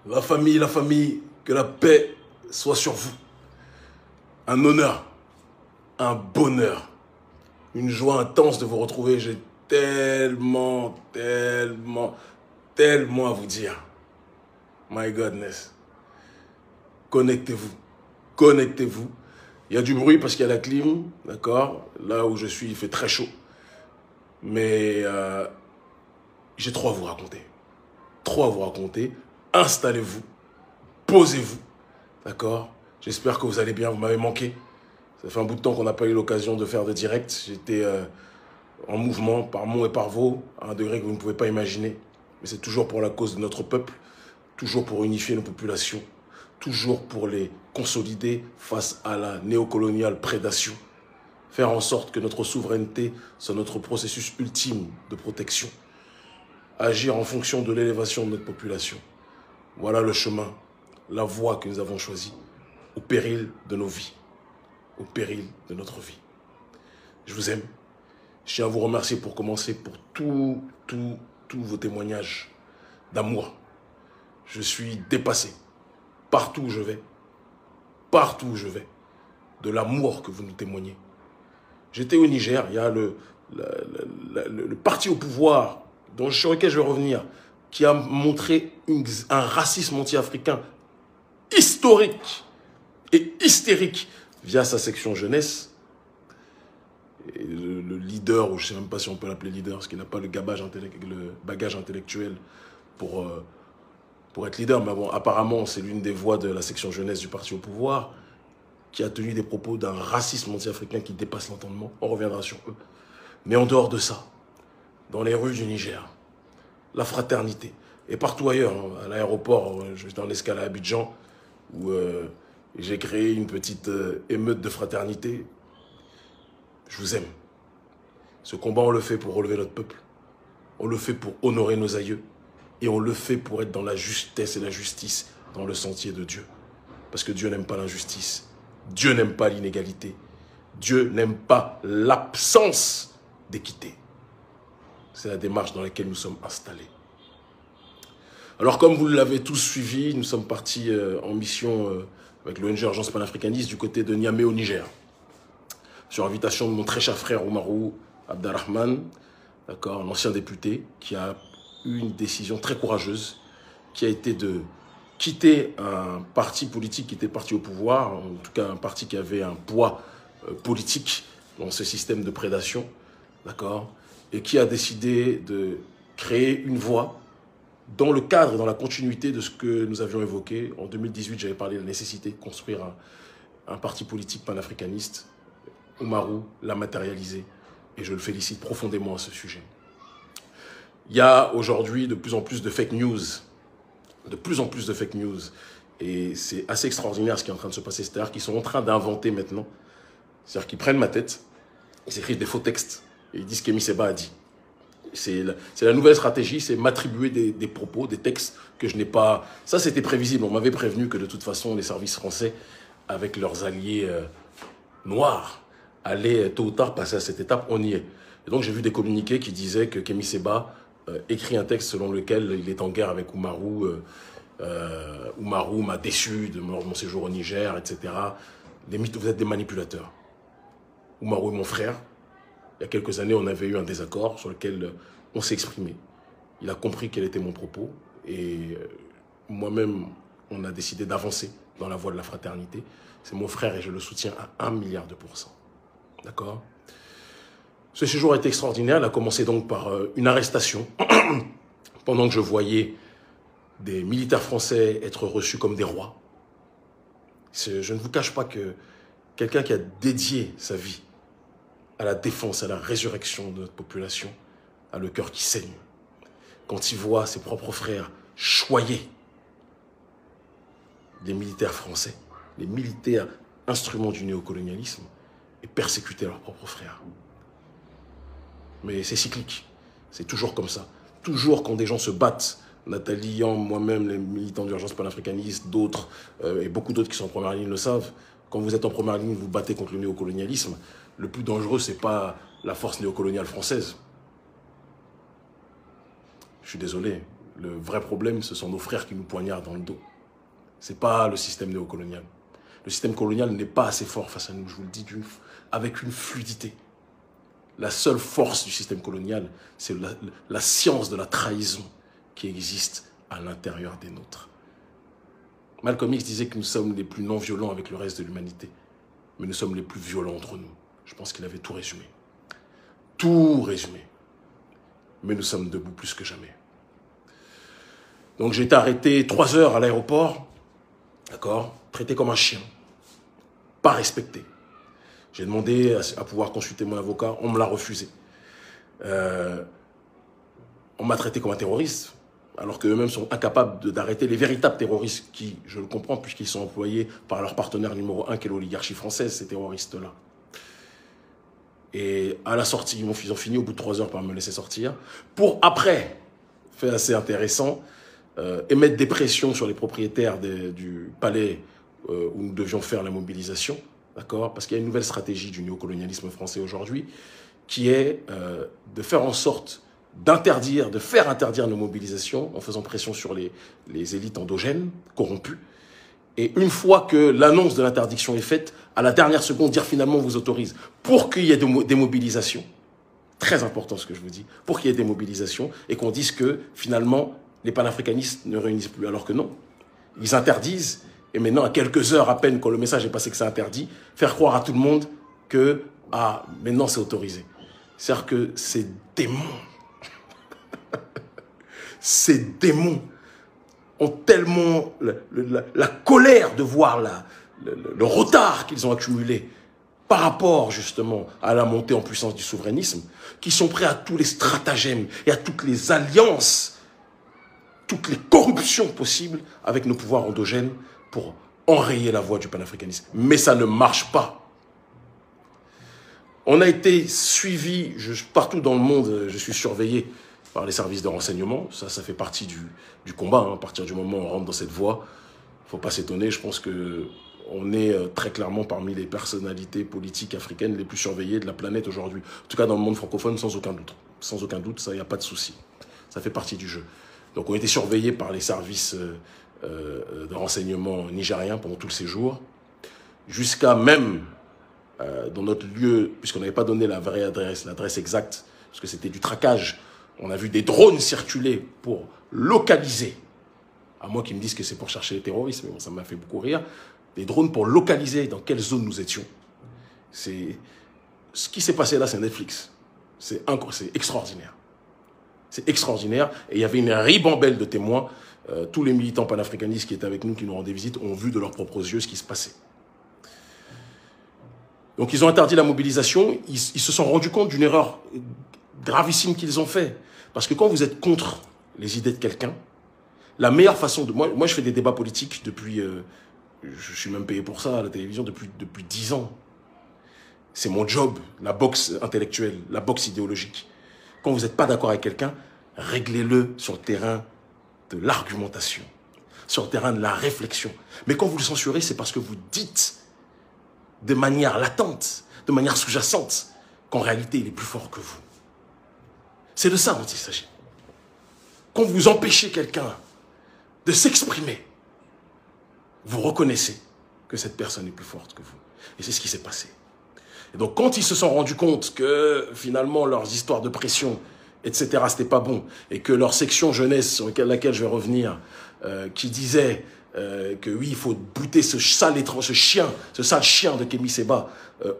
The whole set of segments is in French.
La famille, que la paix soit sur vous. Un honneur, un bonheur, une joie intense de vous retrouver. J'ai tellement à vous dire. My goodness. Connectez-vous. Connectez-vous. Il y a du bruit parce qu'il y a la clim, d'accord? Là où je suis, il fait très chaud. Mais j'ai trop à vous raconter. Trop à vous raconter. Installez-vous. Posez-vous. D'accord? J'espère que vous allez bien. Vous m'avez manqué. Ça fait un bout de temps qu'on n'a pas eu l'occasion de faire de direct. J'étais en mouvement par Mont et par Vaux, à un degré que vous ne pouvez pas imaginer. Mais c'est toujours pour la cause de notre peuple. Toujours pour unifier nos populations. Toujours pour les consolider face à la néocoloniale prédation. Faire en sorte que notre souveraineté soit notre processus ultime de protection. Agir en fonction de l'élévation de notre population. Voilà le chemin, la voie que nous avons choisie, au péril de nos vies, au péril de notre vie. Je vous aime. Je tiens à vous remercier pour commencer pour tous vos témoignages d'amour. Je suis dépassé. Partout où je vais, de l'amour que vous nous témoignez. J'étais au Niger, il y a le parti au pouvoir, sur lequel je vais revenir, qui a montré un racisme anti-africain historique et hystérique via sa section jeunesse. Et le leader, ou je ne sais même pas si on peut l'appeler leader, parce qu'il n'a pas le bagage intellectuel pour être leader, mais bon, apparemment, c'est l'une des voix de la section jeunesse du parti au pouvoir qui a tenu des propos d'un racisme anti-africain qui dépasse l'entendement. On reviendra sur eux. Mais en dehors de ça, dans les rues du Niger, la fraternité, et partout ailleurs, hein, à l'aéroport, j'étais en escale à Abidjan, où j'ai créé une petite émeute de fraternité. Je vous aime. Ce combat, on le fait pour relever notre peuple. On le fait pour honorer nos aïeux. Et on le fait pour être dans la justesse et la justice, dans le sentier de Dieu. Parce que Dieu n'aime pas l'injustice. Dieu n'aime pas l'inégalité. Dieu n'aime pas l'absence d'équité. C'est la démarche dans laquelle nous sommes installés. Alors, comme vous l'avez tous suivi, nous sommes partis en mission avec l'ONG Urgence Panafricaniste du côté de Niamey au Niger. Sur invitation de mon très cher frère Oumarou Abderrahmane, d'accord, un ancien député qui a eu une décision très courageuse, qui a été de quitter un parti politique qui était parti au pouvoir, en tout cas un parti qui avait un poids politique dans ce système de prédation, d'accord, et qui a décidé de créer une voie dans le cadre et dans la continuité de ce que nous avions évoqué. En 2018, j'avais parlé de la nécessité de construire un parti politique panafricaniste. Oumarou l'a matérialisé et je le félicite profondément à ce sujet. Il y a aujourd'hui de plus en plus de fake news. De plus en plus de fake news. Et c'est assez extraordinaire ce qui est en train de se passer. C'est-à-dire qu'ils sont en train d'inventer maintenant. C'est-à-dire qu'ils prennent ma tête, ils écrivent des faux textes et ils disent qu'Kémy Séba a dit. C'est la nouvelle stratégie, c'est m'attribuer des propos, des textes que je n'ai pas... Ça, c'était prévisible. On m'avait prévenu que de toute façon, les services français, avec leurs alliés noirs, allaient tôt ou tard passer à cette étape. On y est. Et donc, j'ai vu des communiqués qui disaient que Kémy Séba écrit un texte selon lequel il est en guerre avec Oumarou. Oumarou m'a déçu de mon séjour au Niger, etc. Vous êtes des manipulateurs. Oumarou est mon frère. Il y a quelques années, on avait eu un désaccord sur lequel on s'est exprimé. Il a compris quel était mon propos. Et moi-même, on a décidé d'avancer dans la voie de la fraternité. C'est mon frère et je le soutiens à 1 milliard %. D'accord ? Ce séjour a été extraordinaire. Il a commencé donc par une arrestation. Pendant que je voyais des militaires français être reçus comme des rois. Je ne vous cache pas que quelqu'un qui a dédié sa vie à la défense, à la résurrection de notre population, a le cœur qui saigne. Quand il voit ses propres frères choyer les militaires français, les militaires instruments du néocolonialisme, et persécuter leurs propres frères. Mais c'est cyclique, c'est toujours comme ça. Toujours quand des gens se battent, Nathalie Yam, moi-même, les militants d'urgence panafricaniste, d'autres, et beaucoup d'autres qui sont en première ligne le savent, quand vous êtes en première ligne, vous battez contre le néocolonialisme, le plus dangereux, ce n'est pas la force néocoloniale française. Je suis désolé, Le vrai problème, ce sont nos frères qui nous poignardent dans le dos. Ce n'est pas le système néocolonial. Le système colonial n'est pas assez fort face à nous, je vous le dis, avec une fluidité. La seule force du système colonial, c'est la science de la trahison qui existe à l'intérieur des nôtres. Malcolm X disait que nous sommes les plus non-violents avec le reste de l'humanité, mais nous sommes les plus violents entre nous. Je pense qu'il avait tout résumé. Tout résumé. Mais nous sommes debout plus que jamais. Donc j'ai été arrêté 3 heures à l'aéroport, d'accord, traité comme un chien, pas respecté. J'ai demandé à pouvoir consulter mon avocat, on me l'a refusé. On m'a traité comme un terroriste, alors qu'eux-mêmes sont incapables d'arrêter les véritables terroristes qui, je le comprends, puisqu'ils sont employés par leur partenaire numéro 1, qui est l'oligarchie française, ces terroristes-là. Et à la sortie, ils ont fini au bout de 3 heures par me laisser sortir, pour après, fait assez intéressant, émettre des pressions sur les propriétaires du palais où nous devions faire la mobilisation, d'accord? Parce qu'il y a une nouvelle stratégie du néocolonialisme français aujourd'hui, qui est de faire en sorte de faire interdire nos mobilisations en faisant pression sur les élites endogènes, corrompues. Et une fois que l'annonce de l'interdiction est faite, à la dernière seconde, dire finalement on vous autorise pour qu'il y ait des mobilisations. Très important ce que je vous dis. Pour qu'il y ait des mobilisations et qu'on dise que finalement les panafricanistes ne réunissent plus. Alors que non. Ils interdisent. Et maintenant, à quelques heures à peine quand le message est passé que c'est interdit, faire croire à tout le monde que maintenant c'est autorisé. C'est-à-dire que ces démons, ces démons ont tellement la colère de voir le retard qu'ils ont accumulé par rapport justement à la montée en puissance du souverainisme, qui sont prêts à tous les stratagèmes et à toutes les alliances, toutes les corruptions possibles avec nos pouvoirs endogènes pour enrayer la voie du panafricanisme. Mais ça ne marche pas. On a été suivi, partout dans le monde, je suis surveillé par les services de renseignement. Ça fait partie du combat. Hein. À partir du moment où on rentre dans cette voie, il ne faut pas s'étonner. Je pense qu'on est très clairement parmi les personnalités politiques africaines les plus surveillées de la planète aujourd'hui. En tout cas, dans le monde francophone, sans aucun doute. Sans aucun doute, ça, il n'y a pas de souci. Ça fait partie du jeu. Donc, on a été surveillés par les services de renseignement nigériens pendant tout le séjour, jusqu'à même dans notre lieu, puisqu'on n'avait pas donné la vraie adresse, l'adresse exacte, parce que c'était du traquage. On a vu des drones circuler pour localiser, à moins qu'ils me disent que c'est pour chercher les terroristes, mais bon, ça m'a fait beaucoup rire, des drones pour localiser dans quelle zone nous étions. Ce qui s'est passé là, c'est Netflix. C'est extraordinaire. C'est extraordinaire. Et il y avait une ribambelle de témoins. Tous les militants panafricanistes qui étaient avec nous, qui nous rendaient visite, ont vu de leurs propres yeux ce qui se passait. Donc ils ont interdit la mobilisation. Ils se sont rendus compte d'une erreur gravissime qu'ils ont fait. Parce que quand vous êtes contre les idées de quelqu'un, la meilleure façon de... Moi, je fais des débats politiques depuis... je suis même payé pour ça à la télévision depuis 10 ans. C'est mon job, la boxe intellectuelle, la boxe idéologique. Quand vous n'êtes pas d'accord avec quelqu'un, réglez-le sur le terrain de l'argumentation, sur le terrain de la réflexion. Mais quand vous le censurez, c'est parce que vous dites de manière latente, de manière sous-jacente, qu'en réalité, il est plus fort que vous. C'est de ça dont il s'agit. Quand vous empêchez quelqu'un de s'exprimer, vous reconnaissez que cette personne est plus forte que vous. Et c'est ce qui s'est passé. Et donc, quand ils se sont rendus compte que, finalement, leurs histoires de pression, etc., c'était pas bon, et que leur section jeunesse, sur laquelle je vais revenir, qui disait que oui, il faut bouter ce sale chien de Kémy Séba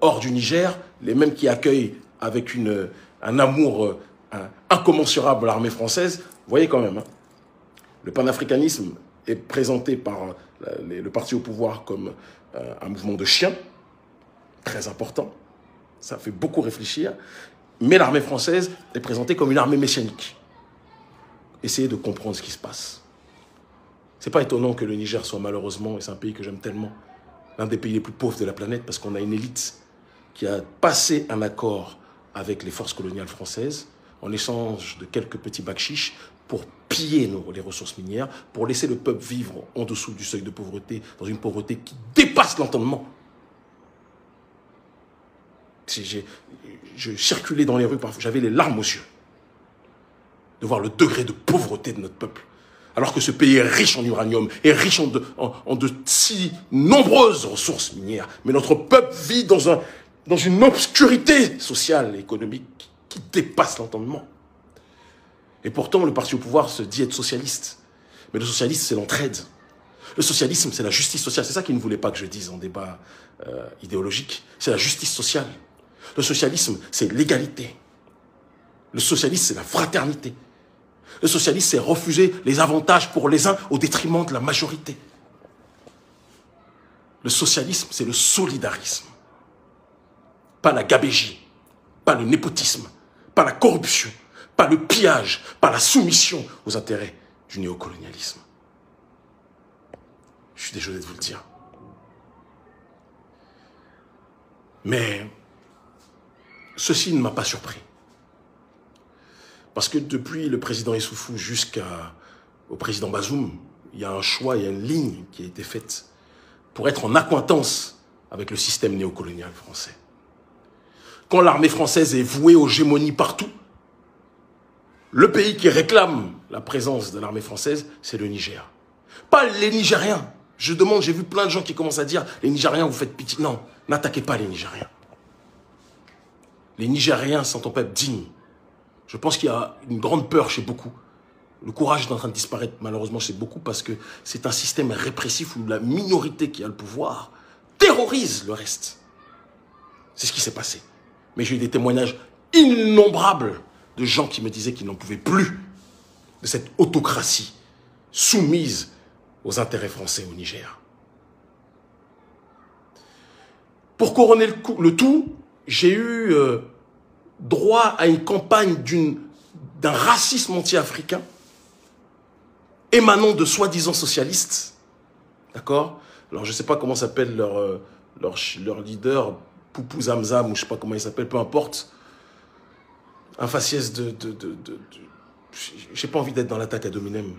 hors du Niger, les mêmes qui accueillent avec un amour incommensurable l'armée française, vous voyez quand même, hein, le panafricanisme est présenté par le parti au pouvoir comme un mouvement de chiens, très important, ça fait beaucoup réfléchir, mais l'armée française est présentée comme une armée messianique. Essayez de comprendre ce qui se passe. C'est pas étonnant que le Niger soit malheureusement, et c'est un pays que j'aime tellement, l'un des pays les plus pauvres de la planète, parce qu'on a une élite qui a passé un accord avec les forces coloniales françaises en échange de quelques petits bakchiches pour piller les ressources minières, pour laisser le peuple vivre en dessous du seuil de pauvreté, dans une pauvreté qui dépasse l'entendement. Je circulais dans les rues, parfois, j'avais les larmes aux yeux de voir le degré de pauvreté de notre peuple. Alors que ce pays est riche en uranium, est riche en de si nombreuses ressources minières. Mais notre peuple vit dans une obscurité sociale et économique qui dépasse l'entendement. Et pourtant, le parti au pouvoir se dit être socialiste. Mais le socialisme, c'est l'entraide. Le socialisme, c'est la justice sociale. C'est ça qu'il ne voulait pas que je dise en débat idéologique. C'est la justice sociale. Le socialisme, c'est l'égalité. Le socialisme, c'est la fraternité. Le socialisme, c'est refuser les avantages pour les uns au détriment de la majorité. Le socialisme, c'est le solidarisme. Pas la gabégie, pas le népotisme, pas la corruption, pas le pillage, pas la soumission aux intérêts du néocolonialisme. Je suis désolé de vous le dire. Mais ceci ne m'a pas surpris. Parce que depuis le président Issoufou jusqu'au président Bazoum, il y a un choix, il y a une ligne qui a été faite pour être en accointance avec le système néocolonial français. Quand l'armée française est vouée aux gémonies partout, le pays qui réclame la présence de l'armée française, c'est le Niger. Pas les Nigériens. Je demande, j'ai vu plein de gens qui commencent à dire « Les Nigériens, vous faites pitié ». Non, n'attaquez pas les Nigériens. Les Nigériens sont un peuple digne. Je pense qu'il y a une grande peur chez beaucoup. Le courage est en train de disparaître malheureusement chez beaucoup parce que c'est un système répressif où la minorité qui a le pouvoir terrorise le reste. C'est ce qui s'est passé. Mais j'ai eu des témoignages innombrables de gens qui me disaient qu'ils n'en pouvaient plus de cette autocratie soumise aux intérêts français au Niger. Pour couronner le tout, j'ai eu droit à une campagne d'un racisme anti-africain émanant de soi-disant socialistes. D'accord? Alors je ne sais pas comment s'appelle leur leader, Poupou Zamzam, ou je ne sais pas comment il s'appelle, peu importe. Un faciès j'ai pas envie d'être dans l'attaque à Dominem.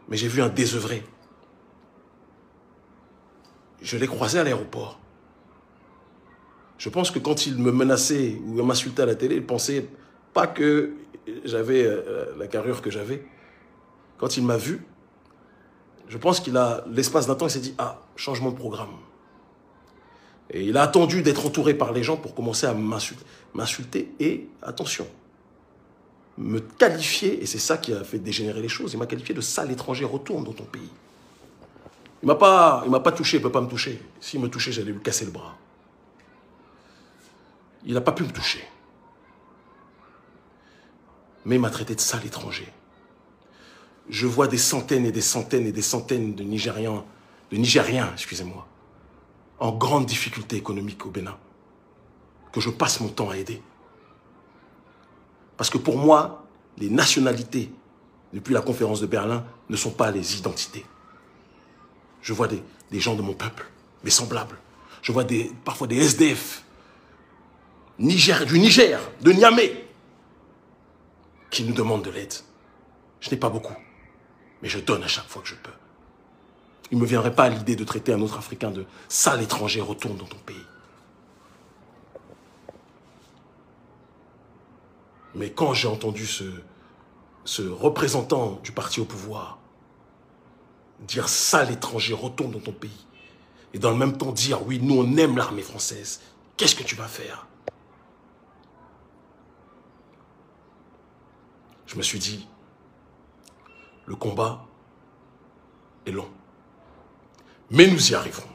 Mais j'ai vu un désœuvré. Je l'ai croisé à l'aéroport. Je pense que quand il me menaçait ou m'insultait à la télé, il pensait pas que j'avais la carrure que j'avais. Quand il m'a vu, je pense qu'il a, l'espace d'un temps, il s'est dit « Ah, changement de programme ». Et il a attendu d'être entouré par les gens pour commencer à m'insulter et, attention, me qualifier, et c'est ça qui a fait dégénérer les choses, il m'a qualifié de sale étranger, retourne dans ton pays. Il m'a pas touché, il ne peut pas me toucher. S'il me touchait, j'allais lui casser le bras. Il n'a pas pu me toucher. Mais il m'a traité de sale étranger. Je vois des centaines et des centaines et des centaines de Nigériens, excusez-moi, en grande difficulté économique au Bénin, que je passe mon temps à aider. Parce que pour moi, les nationalités, depuis la conférence de Berlin, ne sont pas les identités. Je vois des gens de mon peuple, des semblables. Je vois parfois des SDF, du Niger, de Niamey, qui nous demandent de l'aide. Je n'ai pas beaucoup, mais je donne à chaque fois que je peux. Il ne me viendrait pas à l'idée de traiter un autre Africain de sale étranger, retourne dans ton pays. Mais quand j'ai entendu ce représentant du parti au pouvoir dire sale étranger, retourne dans ton pays, et dans le même temps dire oui, nous on aime l'armée française, qu'est-ce que tu vas faire? Je me suis dit, le combat est long. Mais nous y arriverons.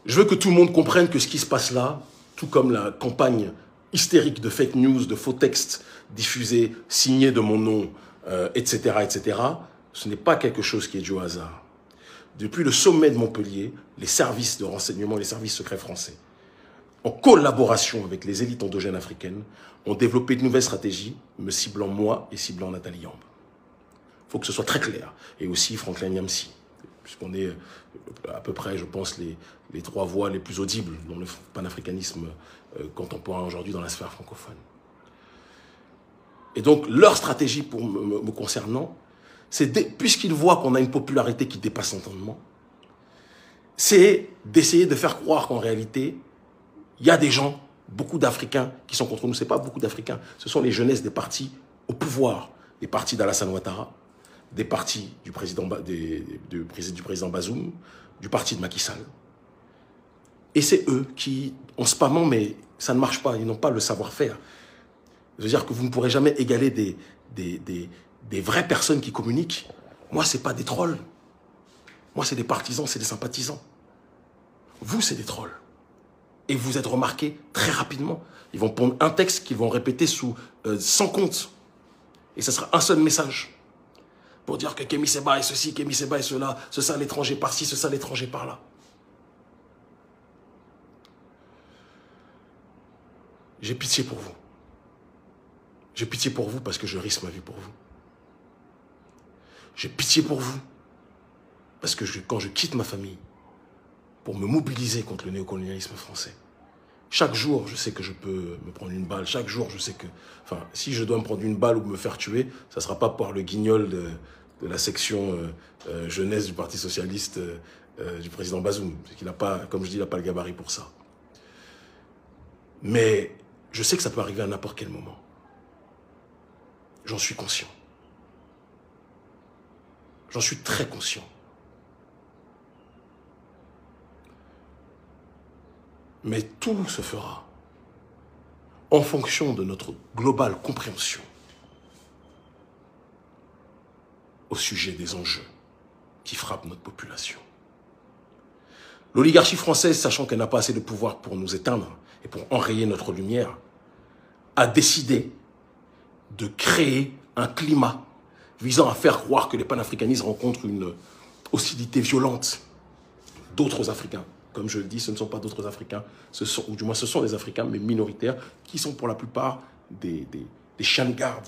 Je veux que tout le monde comprenne que ce qui se passe là, tout comme la campagne hystérique de fake news, de faux textes diffusés, signés de mon nom, etc., etc., ce n'est pas quelque chose qui est dû au hasard. Depuis le sommet de Montpellier, les services de renseignement, les services secrets français, en collaboration avec les élites endogènes africaines, ont développé de nouvelles stratégies, me ciblant moi et ciblant Nathalie Yamb. Il faut que ce soit très clair. Et aussi Franklin Nyamsi, puisqu'on est à peu près, je pense, les trois voix les plus audibles dans le panafricanisme contemporain aujourd'hui dans la sphère francophone. Et donc, leur stratégie me concernant, c'est, puisqu'ils voient qu'on a une popularité qui dépasse l'entendement, c'est d'essayer de faire croire qu'en réalité, il y a des gens, beaucoup d'Africains qui sont contre nous. Ce n'est pas beaucoup d'Africains, ce sont les jeunesses des partis au pouvoir des partis d'Alassane Ouattara, des partis du président Bazoum, du parti de Macky Sall. Et c'est eux qui, en spammant, mais ça ne marche pas, ils n'ont pas le savoir-faire. Je veux dire que vous ne pourrez jamais égaler des vraies personnes qui communiquent. Moi, ce n'est pas des trolls. Moi, c'est des partisans, c'est des sympathisants. Vous, c'est des trolls. Et vous êtes remarqués très rapidement. Ils vont prendre un texte qu'ils vont répéter sous 100 comptes. Et ce sera un seul message. Pour dire que Kémy Séba est ceci, Kémy Séba est cela, ce ça l'étranger par-ci, ce ça l'étranger par-là. J'ai pitié pour vous. J'ai pitié pour vous parce que je risque ma vie pour vous. J'ai pitié pour vous parce que quand je quitte ma famille pour me mobiliser contre le néocolonialisme français, chaque jour, je sais que je peux me prendre une balle. Chaque jour, je sais que... Enfin, si je dois me prendre une balle ou me faire tuer, ça ne sera pas par le guignol de la section jeunesse du Parti Socialiste du président Bazoum. Parce qu'il n'a pas, comme je dis, il n'a pas le gabarit pour ça. Mais je sais que ça peut arriver à n'importe quel moment. J'en suis conscient. J'en suis très conscient. Mais tout se fera en fonction de notre globale compréhension au sujet des enjeux qui frappent notre population. L'oligarchie française, sachant qu'elle n'a pas assez de pouvoir pour nous éteindre et pour enrayer notre lumière, a décidé de créer un climat visant à faire croire que les panafricanistes rencontrent une hostilité violente d'autres Africains. Comme je le dis, ce ne sont pas d'autres Africains, ou du moins ce sont des Africains, mais minoritaires, qui sont pour la plupart des chiens de garde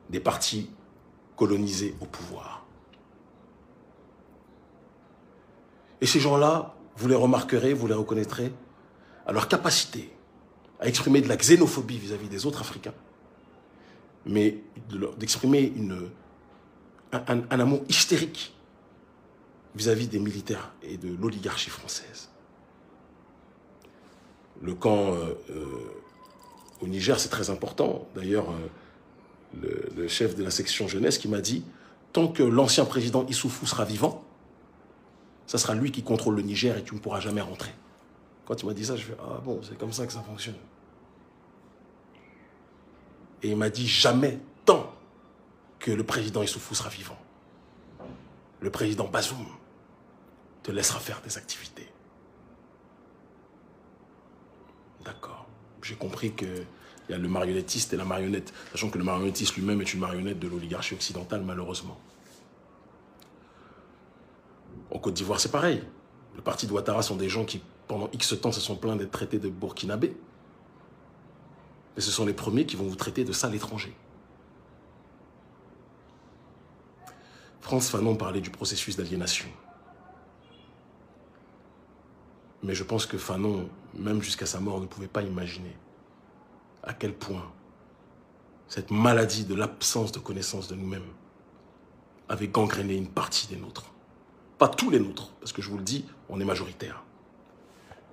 des partis colonisés au pouvoir. Et ces gens-là, vous les remarquerez, vous les reconnaîtrez à leur capacité à exprimer de la xénophobie vis-à-vis des autres Africains, mais d'exprimer un amour hystérique vis-à-vis des militaires et de l'oligarchie française. Le camp au Niger, c'est très important. D'ailleurs, le chef de la section jeunesse qui m'a dit « Tant que l'ancien président Issoufou sera vivant, ça sera lui qui contrôle le Niger et tu ne pourras jamais rentrer. » Quand il m'a dit ça, je fais « Ah bon, c'est comme ça que ça fonctionne. » Et il m'a dit « Jamais tant que le président Issoufou sera vivant. Le président Bazoum te laissera faire des activités. » D'accord. J'ai compris qu'il y a le marionnettiste et la marionnette, sachant que le marionnettiste lui-même est une marionnette de l'oligarchie occidentale, malheureusement. En Côte d'Ivoire, c'est pareil. Le parti de Ouattara sont des gens qui, pendant X temps, se sont plaints d'être traités de burkinabés. Mais ce sont les premiers qui vont vous traiter de ça à l'étranger. Frantz Fanon parlait du processus d'aliénation. Mais je pense que Fanon, même jusqu'à sa mort, ne pouvait pas imaginer à quel point cette maladie de l'absence de connaissance de nous-mêmes avait gangréné une partie des nôtres. Pas tous les nôtres, parce que je vous le dis, on est majoritaire.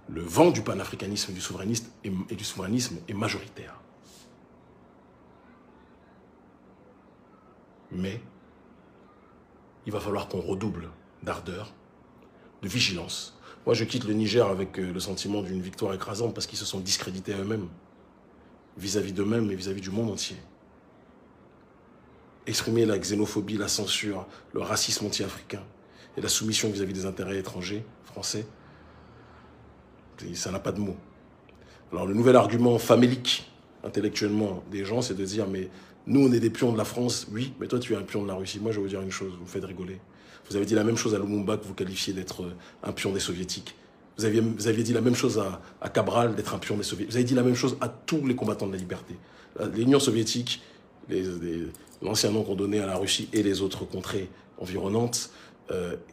Le vent du panafricanisme et du souverainisme est majoritaire. Mais il va falloir qu'on redouble d'ardeur, de vigilance. Moi, je quitte le Niger avec le sentiment d'une victoire écrasante parce qu'ils se sont discrédités à eux-mêmes, vis-à-vis d'eux-mêmes et vis-à-vis du monde entier. Exprimer la xénophobie, la censure, le racisme anti-africain et la soumission vis-à-vis des intérêts étrangers, français, ça n'a pas de mots. Alors, le nouvel argument famélique, intellectuellement, des gens, c'est de dire, mais nous, on est des pions de la France, oui, mais toi, tu es un pion de la Russie. Moi, je vais vous dire une chose, vous me faites rigoler. Vous avez dit la même chose à Lumumba, que vous qualifiez d'être un pion des soviétiques. Vous aviez dit la même chose à Cabral, d'être un pion des soviétiques. Vous avez dit la même chose à tous les combattants de la liberté. L'Union soviétique, l'ancien nom qu'on donnait à la Russie et les autres contrées environnantes,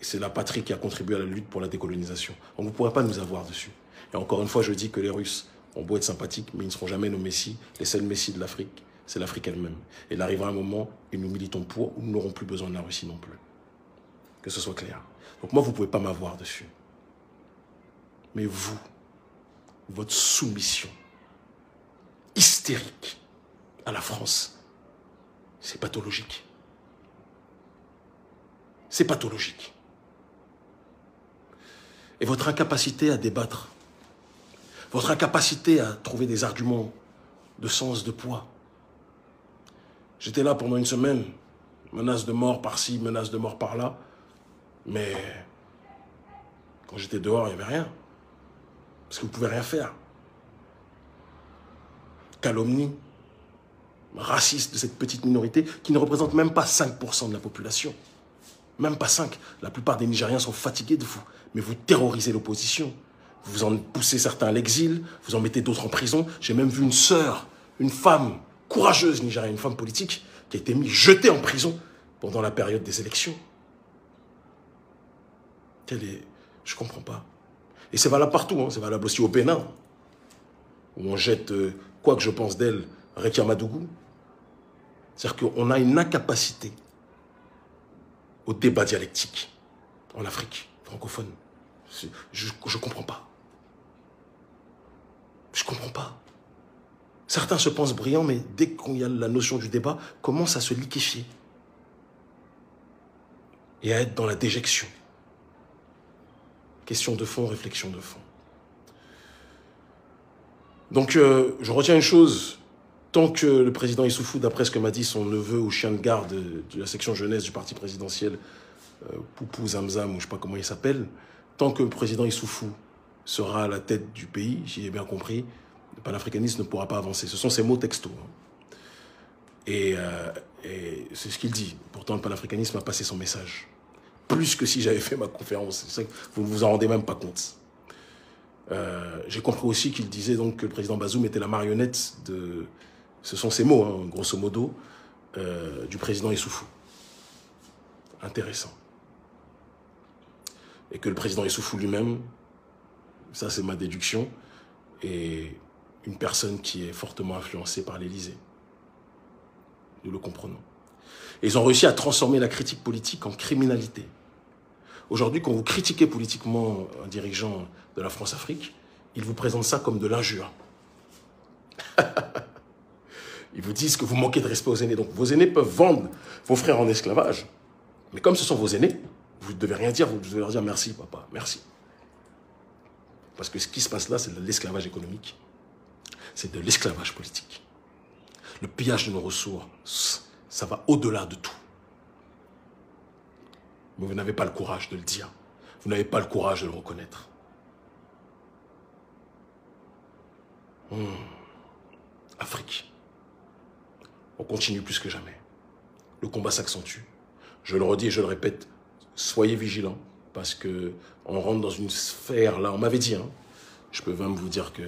c'est la patrie qui a contribué à la lutte pour la décolonisation. Donc vous ne pourrez pas nous avoir dessus. Et encore une fois, je dis que les Russes ont beau être sympathiques, mais ils ne seront jamais nos messies. Les seuls messies de l'Afrique, c'est l'Afrique elle-même. Et il arrivera un moment où nous militons pour, où nous n'aurons plus besoin de la Russie non plus. Que ce soit clair. Donc moi, vous ne pouvez pas m'avoir dessus. Mais vous, votre soumission hystérique à la France, C'est pathologique. C'est pathologique. Et votre incapacité à débattre, votre incapacité à trouver des arguments de sens, de poids. J'étais là pendant une semaine, menace de mort par-ci, menace de mort par-là, mais quand j'étais dehors, il n'y avait rien. Parce que vous ne pouvez rien faire. Calomnie, raciste de cette petite minorité qui ne représente même pas 5% de la population. Même pas 5. La plupart des Nigériens sont fatigués de vous. Mais vous terrorisez l'opposition. Vous en poussez certains à l'exil, vous en mettez d'autres en prison. J'ai même vu une sœur, une femme courageuse nigérienne, une femme politique, qui a été jetée en prison pendant la période des élections. Je ne comprends pas. Et c'est valable partout, hein. C'est valable aussi au Bénin, où on jette, quoi que je pense d'elle, Rekia Madougou. C'est-à-dire qu'on a une incapacité au débat dialectique en Afrique francophone. Je ne comprends pas. Je ne comprends pas. Certains se pensent brillants, mais dès qu'il y a la notion du débat, commence à se liquéfier et à être dans la déjection. Question de fond, réflexion de fond. Donc, je retiens une chose. Tant que le président Issoufou, d'après ce que m'a dit son neveu ou chien de garde de la section jeunesse du parti présidentiel, Poupou Zamzam, ou je ne sais pas comment il s'appelle, tant que le président Issoufou sera à la tête du pays, j'y ai bien compris, le panafricanisme ne pourra pas avancer. Ce sont ses mots textos. Et c'est ce qu'il dit. Pourtant, le panafricanisme a passé son message. Plus que si j'avais fait ma conférence. C'est ça que vous ne vous en rendez même pas compte. J'ai compris aussi qu'il disait donc que le président Bazoum était la marionnette de... Ce sont ses mots, hein, grosso modo, du président Issoufou. Intéressant. Et que le président Issoufou lui-même, ça c'est ma déduction, est une personne qui est fortement influencée par l'Élysée. Nous le comprenons. Et ils ont réussi à transformer la critique politique en criminalité. Aujourd'hui, quand vous critiquez politiquement un dirigeant de la France-Afrique, ils vous présentent ça comme de l'injure. Ils vous disent que vous manquez de respect aux aînés. Donc vos aînés peuvent vendre vos frères en esclavage. Mais comme ce sont vos aînés, vous ne devez rien dire, vous devez leur dire merci papa, merci. Parce que ce qui se passe là, c'est de l'esclavage économique. C'est de l'esclavage politique. Le pillage de nos ressources, ça va au-delà de tout. Mais vous n'avez pas le courage de le dire. Vous n'avez pas le courage de le reconnaître. Afrique. On continue plus que jamais. Le combat s'accentue. Je le redis et je le répète, soyez vigilants, parce qu'on rentre dans une sphère, là, on m'avait dit, hein, je peux même vous dire que,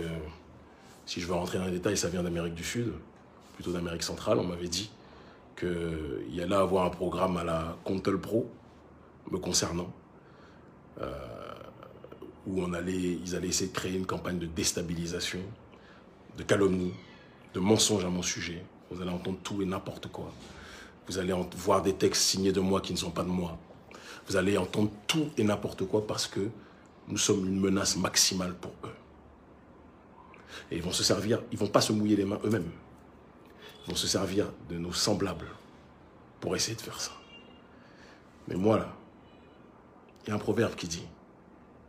si je veux rentrer dans les détails, ça vient d'Amérique du Sud, plutôt d'Amérique centrale, on m'avait dit qu'il y allait avoir un programme à la Contel Pro, me concernant, où ils allaient essayer de créer une campagne de déstabilisation, de calomnie, de mensonges à mon sujet. Vous allez entendre tout et n'importe quoi. Vous allez voir des textes signés de moi qui ne sont pas de moi. Vous allez entendre tout et n'importe quoi parce que nous sommes une menace maximale pour eux. Et ils vont se servir, ils ne vont pas se mouiller les mains eux-mêmes. Ils vont se servir de nos semblables pour essayer de faire ça. Mais moi, là, il y a un proverbe qui dit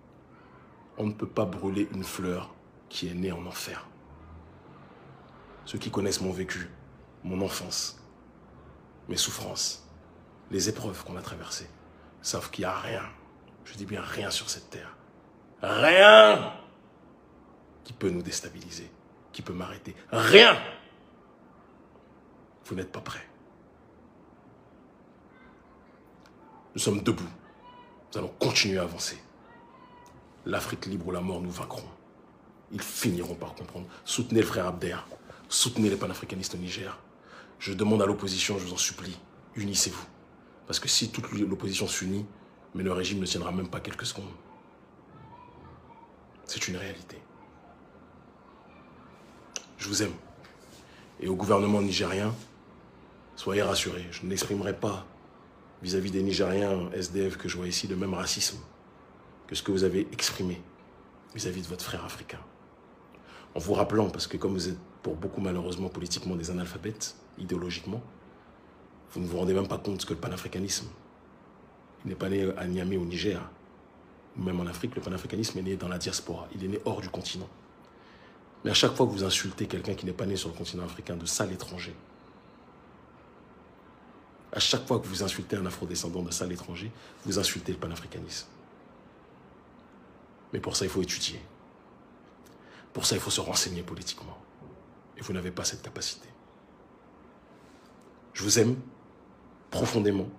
« On ne peut pas brûler une fleur qui est née en enfer. » Ceux qui connaissent mon vécu, mon enfance, mes souffrances, les épreuves qu'on a traversées, savent qu'il n'y a rien, je dis bien rien sur cette terre, rien qui peut nous déstabiliser, qui peut m'arrêter. Rien. Vous n'êtes pas prêts. Nous sommes debout. Nous allons continuer à avancer. L'Afrique libre ou la mort, nous vaincrons. Ils finiront par comprendre. Soutenez le frère Abder. Soutenez les panafricanistes au Niger. Je demande à l'opposition, je vous en supplie, unissez-vous. Parce que si toute l'opposition s'unit, mais le régime ne tiendra même pas quelques secondes. C'est une réalité. Je vous aime. Et au gouvernement nigérien, soyez rassurés, je n'exprimerai pas vis-à-vis des Nigériens SDF que je vois ici le même racisme que ce que vous avez exprimé vis-à-vis de votre frère africain. En vous rappelant, parce que comme vous êtes pour beaucoup malheureusement politiquement des analphabètes, idéologiquement, Vous ne vous rendez même pas compte que le panafricanisme, il n'est pas né à Niamey au Niger, ou même en Afrique. Le panafricanisme est né dans la diaspora, il est né hors du continent. Mais à chaque fois que vous insultez quelqu'un qui n'est pas né sur le continent africain, de sale étranger, à chaque fois que vous insultez un afrodescendant de sale étranger, vous insultez le panafricanisme. Mais pour ça, il faut étudier. Pour ça, il faut se renseigner politiquement. Et vous n'avez pas cette capacité. Je vous aime profondément.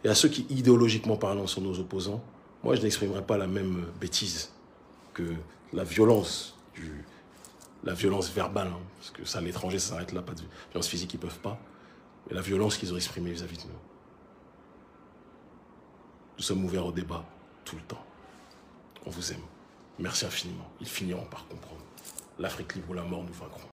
Et à ceux qui, idéologiquement parlant, sont nos opposants, moi, je n'exprimerai pas la même bêtise que la violence verbale, hein, parce que ça, à l'étranger, ça s'arrête là, pas de violence physique, ils ne peuvent pas, mais la violence qu'ils ont exprimée vis-à-vis de nous. Nous sommes ouverts au débat tout le temps. On vous aime. Merci infiniment. Ils finiront par comprendre. L'Afrique libre ou la mort, nous vaincrons.